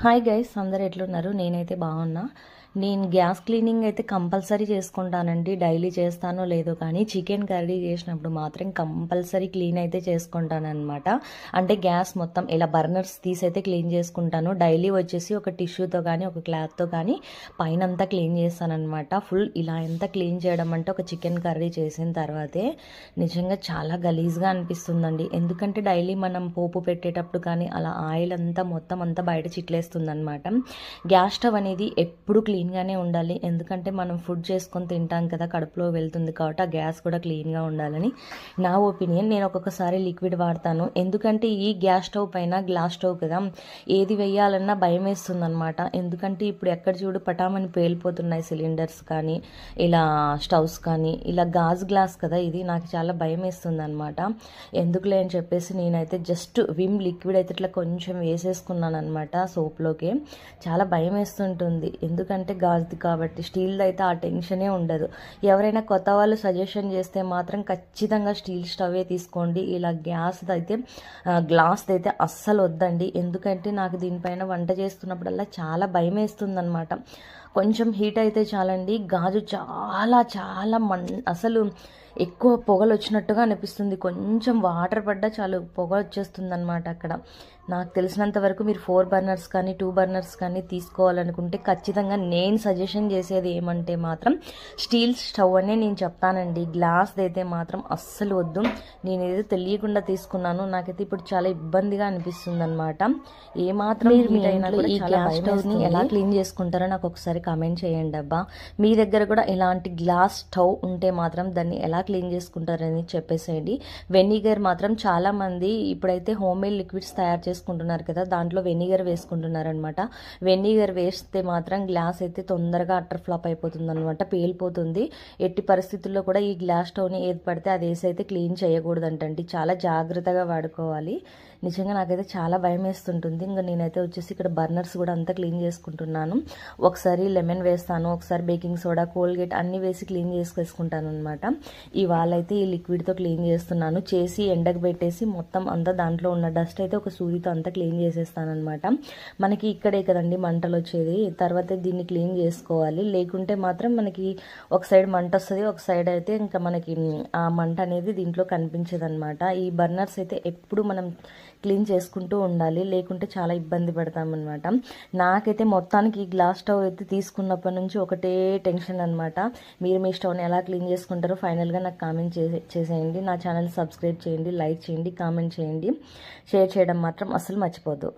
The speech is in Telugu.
హాయ్ గైస్, అందరు ఎట్లున్నారు? నేనైతే బాగున్నా. నేను గ్యాస్ క్లీనింగ్ అయితే కంపల్సరీ చేసుకుంటానండి. డైలీ చేస్తానో లేదో కానీ చికెన్ కర్రీ చేసినప్పుడు మాత్రం కంపల్సరీ క్లీన్ అయితే చేసుకుంటానన్నమాట. అంటే గ్యాస్ మొత్తం ఇలా బర్నర్స్ తీసి అయితే క్లీన్ చేసుకుంటాను. డైలీ వచ్చేసి ఒక టిష్యూతో కానీ ఒక క్లాత్తో కానీ పైన అంతా క్లీన్ చేస్తానన్నమాట. ఫుల్ ఇలా ఎంత క్లీన్ చేయడం అంటే ఒక చికెన్ కర్రీ చేసిన తర్వాతే నిజంగా చాలా గలీజ్గా అనిపిస్తుందండి. ఎందుకంటే డైలీ మనం పోపు పెట్టేటప్పుడు కానీ అలా ఆయిల్ అంతా మొత్తం అంతా బయట చిట్లేస్తుంది అనమాట. గ్యాస్ స్టవ్ అనేది ఎప్పుడు క్లీన్గానే ఉండాలి. ఎందుకంటే మనం ఫుడ్ చేసుకొని తింటాం కదా, కడుపులో వెళ్తుంది కాబట్టి ఆ గ్యాస్ కూడా క్లీన్గా ఉండాలని నా ఒపీనియన్. నేను ఒక్కొక్కసారి లిక్విడ్ వాడతాను. ఎందుకంటే ఈ గ్యాస్ స్టవ్ పైన గ్లాస్ స్టవ్ కదా, ఏది వేయాలన్నా భయం వేస్తుంది అనమాట. ఎందుకంటే ఇప్పుడు ఎక్కడ చూడు పటామని పేలిపోతున్నాయి సిలిండర్స్ కానీ ఇలా స్టవ్స్ కానీ. ఇలా గాజు గ్లాస్ కదా ఇది, నాకు చాలా భయం వేస్తుంది అనమాట. ఎందుకులే అని చెప్పేసి నేనైతే జస్ట్ విమ్ లిక్విడ్ అయితే ఇట్లా కొంచెం వేసేసుకున్నాను అనమాట సోప్లోకి. చాలా భయం వేస్తుంటుంది, ఎందుకంటే గాజుది కాబట్టి. స్టీల్ది అయితే ఆ టెన్షనే ఉండదు. ఎవరైనా కొత్త వాళ్ళు సజెషన్ చేస్తే మాత్రం ఖచ్చితంగా స్టీల్ స్టవే తీసుకోండి. ఇలా గ్యాస్ది అయితే గ్లాస్ది అయితే అస్సలు వద్దండి. ఎందుకంటే నాకు దీనిపైన వంట చేస్తున్నప్పుడల్లా చాలా భయం వేస్తుంది అనమాట. కొంచెం హీట్ అయితే చాలండి, గాజు చాలా చాలా అసలు ఎక్కువ పొగలు వచ్చినట్టుగా అనిపిస్తుంది. కొంచెం వాటర్ పడ్డా చాలు పొగ వచ్చేస్తుంది అనమాట అక్కడ. నాకు తెలిసినంత వరకు మీరు 4 బర్నర్స్ కానీ 2 బర్నర్స్ కానీ తీసుకోవాలనుకుంటే ఖచ్చితంగా నేను సజెషన్ చేసేది ఏమంటే మాత్రం స్టీల్ స్టవ్ అనే నేను చెప్తానండి. గ్లాస్ది అయితే మాత్రం అస్సలు వద్దు. నేను ఏదో తెలియకుండా తీసుకున్నాను, నాకైతే ఇప్పుడు చాలా ఇబ్బందిగా అనిపిస్తుంది అనమాట. ఏమాత్రం హీట్ అయినా కూడా ఈ గ్లాస్ స్టవ్ని ఎలా క్లీన్ చేసుకుంటారో నాకు ఒకసారి కామెంట్ చేయండి అబ్బా. మీ దగ్గర కూడా ఇలాంటి గ్లాస్ స్టవ్ ఉంటే మాత్రం దాన్ని ఎలా క్లీన్ చేసుకుంటారని చెప్పేసేయండి. వెనిగర్ మాత్రం చాలా మంది ఇప్పుడైతే హోమ్ మేడ్ లిక్విడ్స్ తయారు చేసుకుంటున్నారు కదా, దాంట్లో వెనిగర్ వేసుకుంటున్నారు అనమాట. వెనిగర్ వేస్తే మాత్రం గ్లాస్ అయితే తొందరగా అట్టర్ ఫ్లాప్ అయిపోతుంది అనమాట, పేలిపోతుంది. ఎట్టి పరిస్థితుల్లో కూడా ఈ గ్లాస్ స్టవ్ని ఏది పడితే అది వేసి అయితే క్లీన్ చేయకూడదంటండి. చాలా జాగ్రత్తగా వాడుకోవాలి. నిజంగా నాకైతే చాలా భయం వేస్తుంటుంది. ఇంకా నేనైతే వచ్చేసి ఇక్కడ బర్నర్స్ కూడా అంతా క్లీన్ చేసుకుంటున్నాను. ఒకసారి లెమన్ వేస్తాను, ఒకసారి బేకింగ్ సోడా, కోల్గేట్ అన్నీ వేసి క్లీన్ చేసుకుంటాను అనమాట. ఇవాళ అయితే ఈ లిక్విడ్తో క్లీన్ చేస్తున్నాను. చేసి ఎండకు పెట్టేసి మొత్తం అంతా దాంట్లో ఉన్న డస్ట్ అయితే ఒక సూదితో అంతా క్లీన్ చేసేస్తాను అనమాట. మనకి ఇక్కడే కదండి మంటలు వచ్చేది, తర్వాత దీన్ని క్లీన్ చేసుకోవాలి. లేకుంటే మాత్రం మనకి ఒక సైడ్ మంట వస్తుంది, ఒక సైడ్ అయితే ఇంకా మనకి ఆ మంట అనేది దీంట్లో కనిపించదు అనమాట. ఈ బర్నర్స్ అయితే ఎప్పుడు మనం క్లీన్ చేసుకుంటూ ఉండాలి, లేకుంటే చాలా ఇబ్బంది పడతామన్నమాట. నాకైతే మొత్తానికి ఈ గ్లాస్ స్టవ్ అయితే తీసుకున్నప్పటి నుంచి ఒకటే టెన్షన్ అనమాట. మీరు మీ స్టవ్ని ఎలా క్లీన్ చేసుకుంటారో ఫైనల్గా నాకు కామెంట్ చేసేయండి. నా ఛానల్ సబ్స్క్రైబ్ చేయండి, లైక్ చేయండి, కామెంట్ చేయండి, షేర్ చేయడం మాత్రం అస్సలు మర్చిపోద్దు.